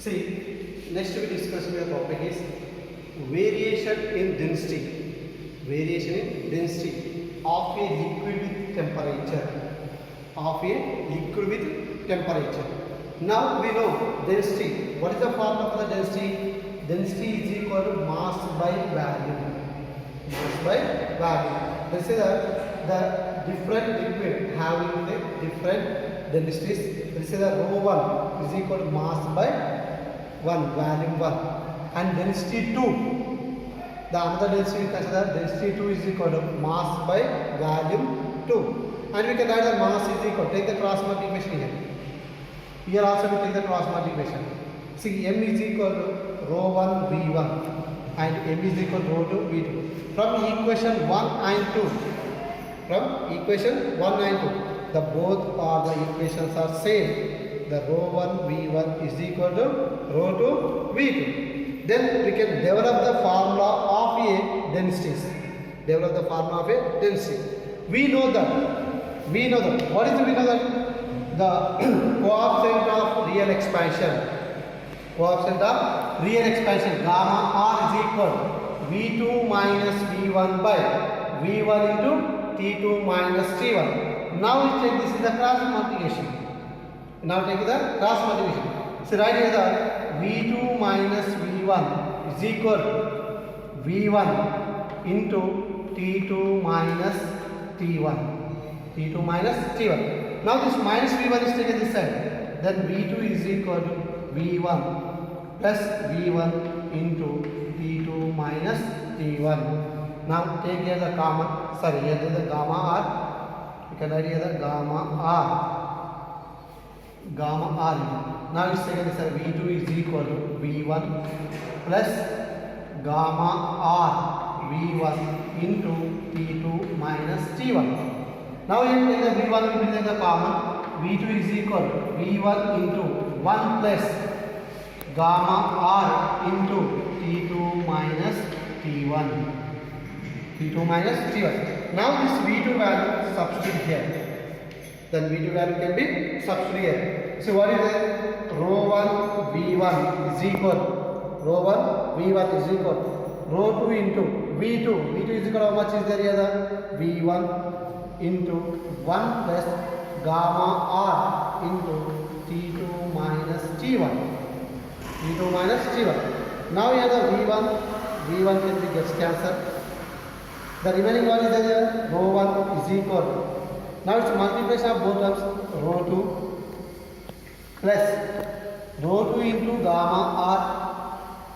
See, next we discuss the topic is variation in density. Variation in density of a liquid with temperature. Of a liquid with temperature. Now we know density. What is the formula for the density? Density is equal to mass by volume. Mass by volume. This is the different liquid having the different densities. This is the rho 1 is equal to mass by 1, volume 1, and density 2. The another density we consider density 2 is equal to mass by volume 2. And we can write the mass is equal, take the cross multiplication here. Here also we take the cross multiplication. See, m is equal to rho 1 v1 and m is equal to rho 2 v2. From equation 1 and 2, from equation 1 and 2, the both are the equations are same. The rho 1 v1 is equal to rho 2 v2. Then we can develop the formula of a densities. Develop the formula of a density. We know that. What is we know that? The coefficient of real expansion. Coefficient of real expansion gamma r is equal to v2 minus v1 by v1 into t2 minus t1. Now we check this is the cross multiplication. Now take the cross multiplication. So write here the v2 minus v1 is equal to v1 into t2 minus t1. t2 minus t1. Now this minus v1 is taken this side. Then v2 is equal to v1 plus v1 into t2 minus t1. Now take here the common, here is the gamma r. You can write here the gamma r. Now it's taken this v2 is equal to v1 plus gamma r v1 into t2 minus t1. Now you take the v1 will be the common. v2 is equal to v1 into 1 plus gamma r into t2 minus t1. t2 minus t1. Now this v2 value substitute here. Then v2 value can be substituted here. So what is it? Rho 1 v1 is equal. Rho 1 v1 is equal. Rho 2 into v2. v2 is equal to how much is there here? v1 into 1 plus gamma r into t2 minus t1. t2 minus t1. Now here the v1 can be gets cancelled. The remaining one is there. Rho 1 is equal. Now it's multiplication of both terms. Rho 2 plus rho 2 into gamma r.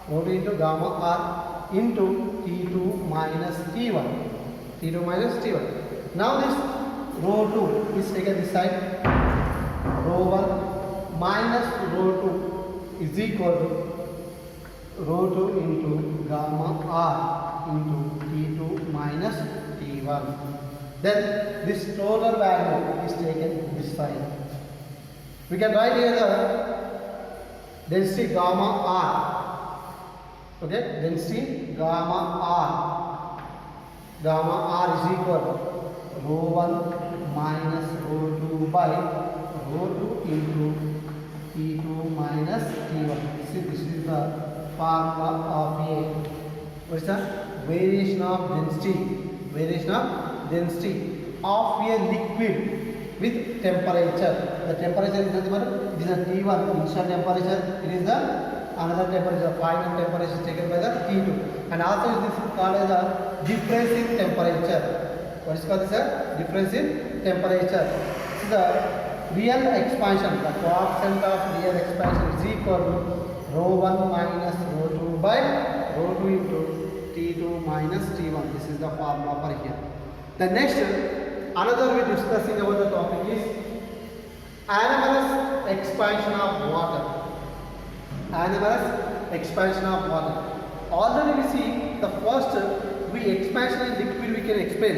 Rho 2 into gamma r into t2 minus t1. t2 minus t1. Now this rho 2 is taken this side. Rho 1 minus rho 2 is equal to rho 2 into gamma r into t2 minus t1. Then this total value is taken this side. We can write here the density gamma r. Okay, density gamma r. Gamma r is equal to rho 1 minus rho 2 by rho 2 into t2 minus t1. See, this is the formula of a what is that? Variation of density. Variation of density of a liquid with temperature. The temperature is nothing but it is a T1 initial temperature. It is the another temperature, final temperature is taken by the T2. And also this is called as a difference in temperature. What is called this? Difference in temperature. This is the real expansion. The coefficient of real expansion is equal to rho 1 minus rho 2 by rho 2 into T2 minus T1. This is the formula for here. The next, another we discussing about the topic is anomalous expansion of water. Anomalous expansion of water. Already we see the first expansion in liquid we can explain.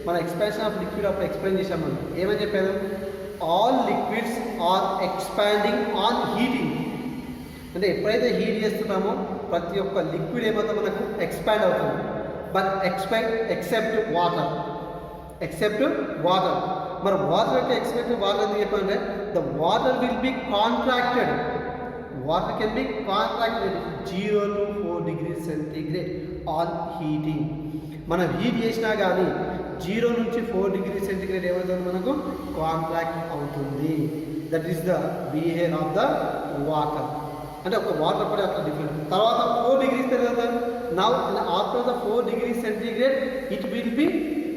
మన expansion of liquid of explain చేశాం మనం. ఏమని చెప్పారు? All liquids are expanding on heating. అంటే ఎప్పుడైతే heat చేస్తున్నామో ప్రతి ఒక్క లిక్విడ్ ఏమవుతుందో మనకు ఎక్స్పాండ్ అవుతుంది. But except water. మరి వాటర్ యొక్క ఎక్సెప్ట్ వాటర్ ఎందుకు చెప్పాలంటే the water will be contracted. water can be contracted 0 to 4 degrees centigrade on heating. మనం హీట్ చేసినా కానీ 0 నుంచి 4 డిగ్రీ సెంటిగ్రేడ్ ఏమవుతుంది మనకు కాంట్రాక్ట్ అవుతుంది. That is the behaviour of the water. అంటే ఒక వాటర్ కూడా అట్లా డిఫరెంట్. తర్వాత 4 డిగ్రీస్ తర్వాత now after the 4 degree centigrade it will be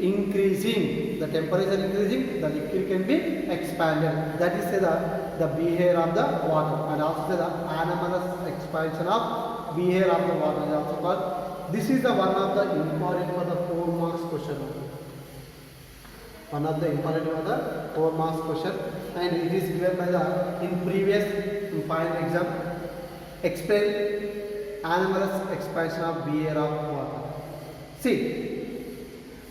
increasing, the temperature increasing, the liquid can be expanded. That is the behavior of the water, and also the anomalous expansion of behavior of the water is also called. This is the one of the important for the 4 marks question. One of the important for the 4 marks question, and it is given by the in previous final exam. Explain anomalous expansion of behavior of water. See.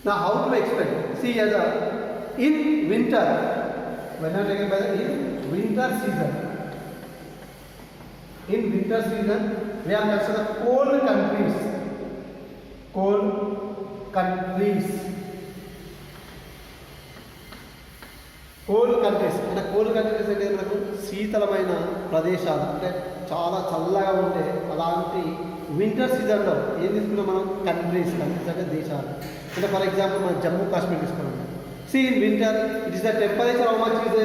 Now how to explain? See as in winter, when I am taking by the in winter season. In winter season, we are considered cold countries. Cold countries. Cold countries అంటే cold countries అంటే మనకు శీతలమైన ప్రదేశాలు, అంటే చాలా చల్లగా ఉండే అలాంటి winter సీజన్లో ఏం తీసుకున్నాం మనం కంట్రీస్ అంటే దేశాలు. అంటే ఫర్ ఎగ్జాంపుల్ మనం జమ్మూ కాశ్మీర్ తీసుకున్నాం. See in winter it is the temperature how much is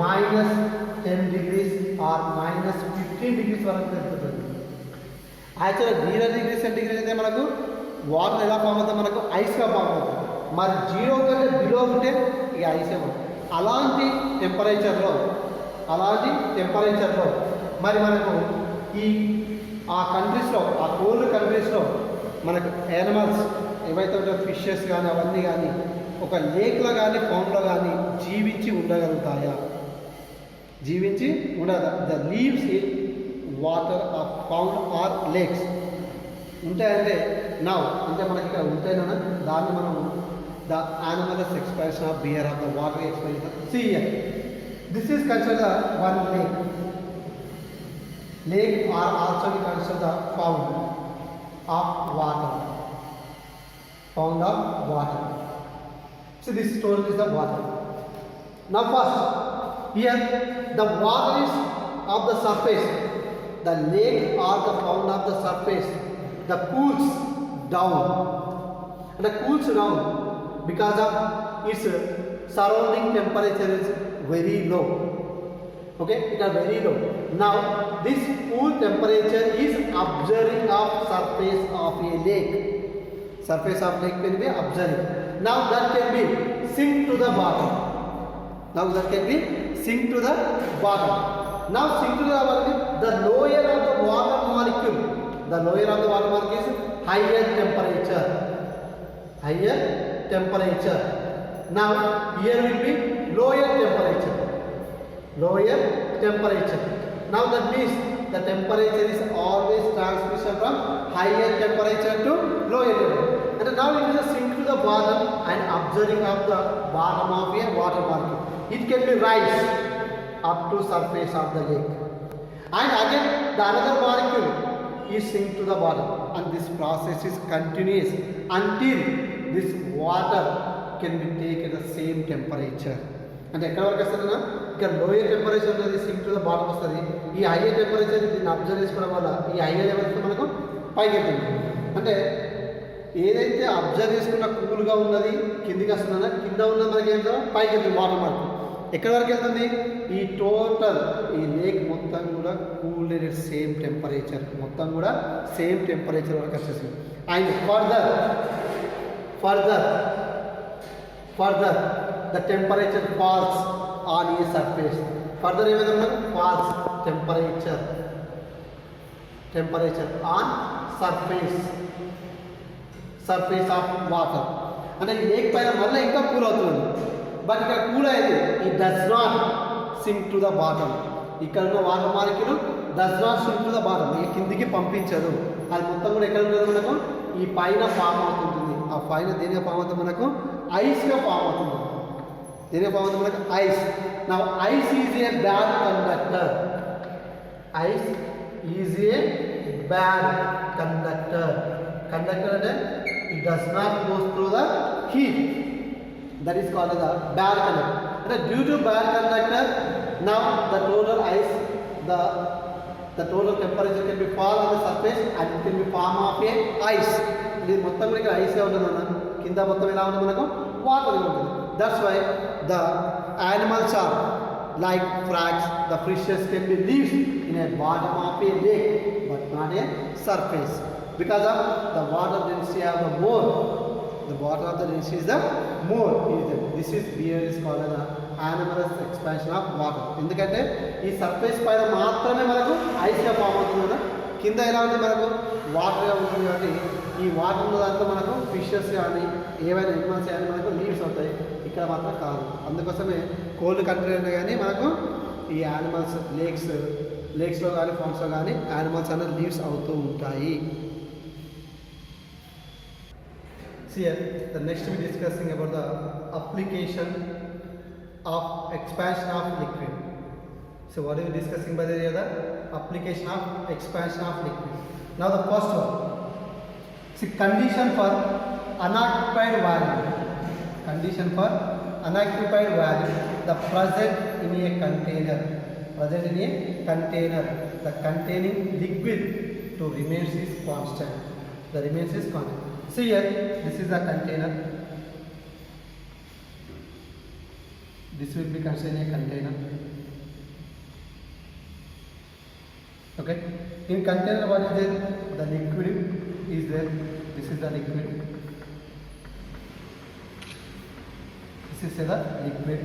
-10 degrees or -15 degrees వరకు పెరుగుతుంది. యాక్చువల్గా 0 డిగ్రీ సెంటిగ్రేడ్ అయితే మనకు వాటర్ ఎలా ఫామ్ అవుతుంది, మనకు ఐస్గా ఫామ్ అవుతుంది. మరి 0 కంటే బిలో ఉంటే ఇక ఐసే ఉంటుంది. అలాంటి టెంపరేచర్లో మరి మనకు ఆ కంట్రీస్లో, ఆ కోల్డ్ కంట్రీస్లో మనకు యానిమల్స్ ఏవైతే ఉంటాయో ఫిషెస్ కానీ అవన్నీ కానీ ఒక లేక్లో కానీ పౌండ్లో కానీ జీవించి ఉండగలుగుతాయా? జీవించి ఉండదా? The leaves in water of pond or lakes ఉంటాయంటే నవ్ అంటే మనకి ఇక్కడ ఉంటాయినా దాన్ని మనము the anomalous expansion of behavior of the water expansion. See here, this is considered one lake. Lake are also considered the pound of water. Pound of water. So this total is the water. Now first, here the water is of the surface. The lake or the pound of the surface, the cools down. And the cools down because of its surrounding temperature is very low. Okay, it is very low. Now this cool temperature is observing of surface of a lake. Surface of lake will be observing. Now that can be sink to the bottom. Now sink to the bottom. Now sink to the bottom. The lower of the water molecule. The lower of the water molecule is higher temperature. Now here will be lower temperature. Now that means the temperature is always transmission from higher temperature to lower temperature. And now it is sink to the bottom and observing of the bottom of a water molecule. It can be rise up to surface of the lake. And again the another molecule is sink to the bottom, and this process is continuous until this water can be taken the same temperature. అంటే ఎక్కడ వరకు వస్తుందన్నా ఇక్కడ lower temperature అనేది sync to the bottom వస్తుంది. ఈ hire temperature దీన్ని observe చేసుకోవడం వల్ల ఈ హైయర్ లెవెల్స్ మనకు పైకి వెళ్తుంది. అంటే ఏదైతే అబ్జర్వ్ చేసుకున్న కూల్గా ఉన్నది కిందికి వస్తుందన్నా కింద ఉన్నది మనకి ఏంటో పైకి వెళ్తుంది వాటర్ మార్క్. ఎక్కడి వరకు వెళ్తుంది? ఈ టోటల్ ఈ లేక్ మొత్తం కూడా కూల్ సేమ్ టెంపరేచర్ మొత్తం కూడా సేమ్ టెంపరేచర్ వరకు వచ్చేసింది. And further the temperature falls on a surface. Further ఏమైనా falls temperature on surface of water. అంటే ఈ లేక్ పైన మళ్ళీ ఇంకా కూల్ అవుతుంది. బట్ ఇక్కడ కూల్ అయ్యేది it does not sink to the bottom. ఇక్కడ ఉన్న water molecule does not sink to the bottom. ఈ కిందికి పంపించదు. అది మొత్తం కూడా ఎక్కడ ఉంటుంది మనకు ఈ పైన ఫామ్ అవుతుంటుంది. ఆ పైన దేనిగా ఫామ్ అవుతుంది మనకు ఐస్గా ఫామ్ అవుతుంది. దేనిగా ఫామ్ అవుతుంది మనకు ఐస్. నా ice is a bad conductor. Ice is a bad conductor. Conductor అంటే it does not goes through the heat. That is called as a bad conductor. And due to bad conductor, now the total ice, the the total temperature can be fall on the surface and it can be form of a ice. ఇది మొత్తం కూడా ఇక్కడ ఐసే ఉంటుందన్న, కింద మొత్తం ఎలా ఉంటుంది మనకు వాటర్ ఉంటుంది. That's why the animals are like frogs, the fishes can be lived in a bottom of a lake but not a surface because of the water density of the more. The water of the density is the more. This is here is called the anomalous expansion of water. ఎందుకంటే ఈ surface పైన మాత్రమే మనకు ice గా form అవుతుంది కదా, కింద ఎలా ఉంది మనకు వాటర్గా ఉంటుంది. కాబట్టి ఈ వాటర్ ఉన్న దాంట్లో మనకు ఫిషెస్ కానీ ఏవైనా ఎనిమల్స్ కానీ మనకు లీవ్స్ అవుతాయి, ఇక్కడ మాత్రం కాదు. అందుకోసమే కోల్డ్ కంట్రీ అయినా కానీ మనకు ఈ యానిమల్స్ లేక్స్లో కానీ ఫామ్స్లో కానీ యానిమల్స్ అనేది లీవ్స్ అవుతూ ఉంటాయి. See here, the next we discussing about the application of expansion of liquid. So what are we discussing by the other application of expansion of liquid? Now the first one, see condition for unoccupied volume. Condition for unoccupied volume, the present in a container. Present in a container, the containing liquid to remains is constant. The remains is constant. See here, this is a container. This will be considered a container. Okay. In container, what is there? The liquid is there. This is the liquid. This is the liquid.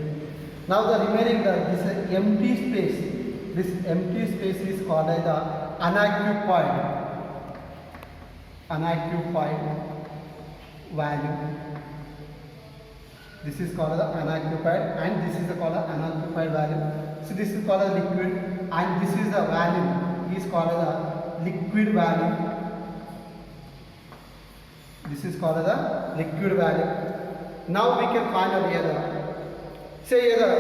Now the remaining this empty space. This empty space is called as the unoccupied. Unoccupied volume. This is called the unoccupied and this is called the unoccupied volume. So this is called the liquid and this is the volume is called the liquid volume. This is called the liquid volume. Now we can find out here say here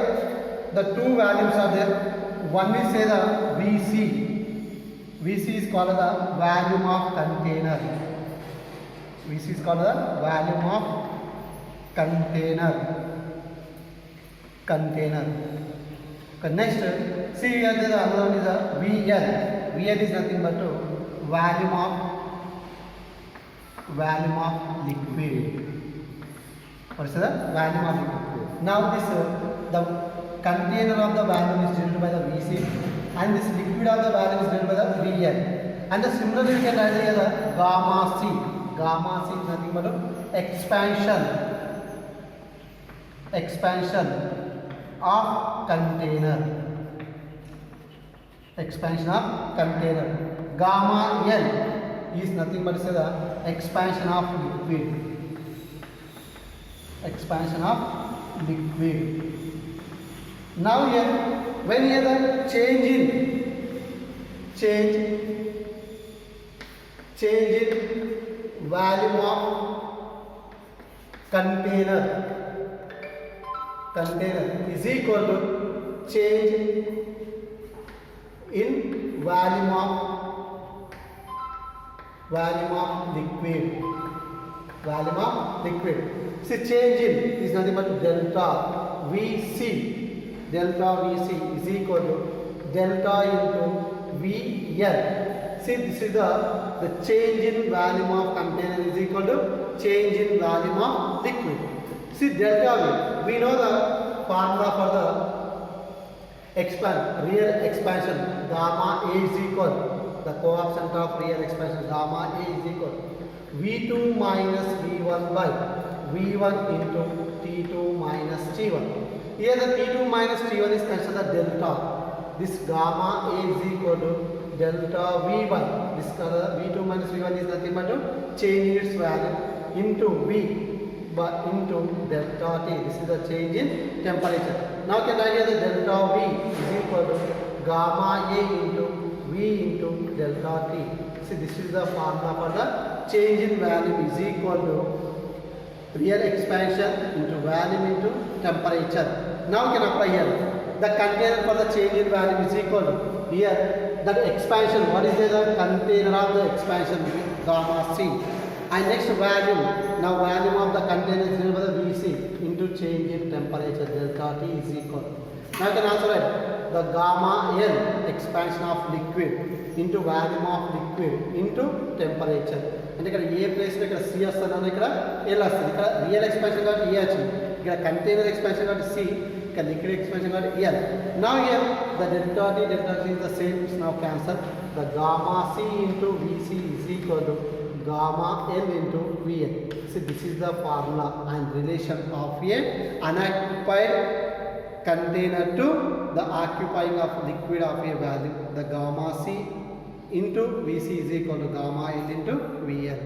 the two volumes are there. One is say the VC. VC is called the volume of container. VC is called the volume of container. Okay, next, see here the other one is a VL. VL is nothing but volume of liquid. What is the volume of liquid? Now this the container of the volume is denoted by the VC and this liquid of the volume is denoted by the VL. And the similarly we can write here the gamma C. Gamma C is nothing but expansion of container. Expansion of container. Gamma L is nothing but say the expansion of liquid. Expansion of liquid. Now here, when here the change in volume of container is equal to change in volume of liquid. See, change in is nothing but delta VC. Delta VC is equal to delta into VL. See, this is the change in volume of container is equal to change in volume of liquid. See, delta V, we know the formula for the real expansion. Gamma A is equal, the coefficient of real expansion, gamma A is equal V2 minus V1 by V1 into T2 minus T1. Here the T2 minus T1 is considered delta. This gamma A is equal to delta V1. This V2 minus V1 is nothing but to change its value into V but into delta T. This is the change in temperature. Now can I hear the delta V is equal to gamma A into V into delta T. See, this is the formula for the change in volume is equal to real expansion into volume into temperature. Now can apply here. The container for the change in volume is equal to here that expansion. What is the container of the expansion? Gamma C. And next volume. Now volume of the container is given by the VC into change in temperature delta T is equal. Now you can also write the gamma L expansion of liquid into volume of liquid into temperature. అంటే ఇక్కడ ఏ ప్లేస్లో ఇక్కడ C వస్తుందని ఇక్కడ L వస్తుంది. ఇక్కడ real expansion కాబట్టి ఏ వచ్చింది, ఇక్కడ కంటైనర్ ఎక్స్పాన్షన్ కాబట్టి సి, ఇక్కడ లిక్విడ్ ఎక్స్పాన్షన్ కాబట్టి L. Now here the delta T is the same, it's now cancel. The gamma C into Vc is equal to gamma L into Vl. See, this is the formula and relation of a unoccupied container to the occupying of liquid of a value. The gamma C into Vc is equal to gamma L into Vl.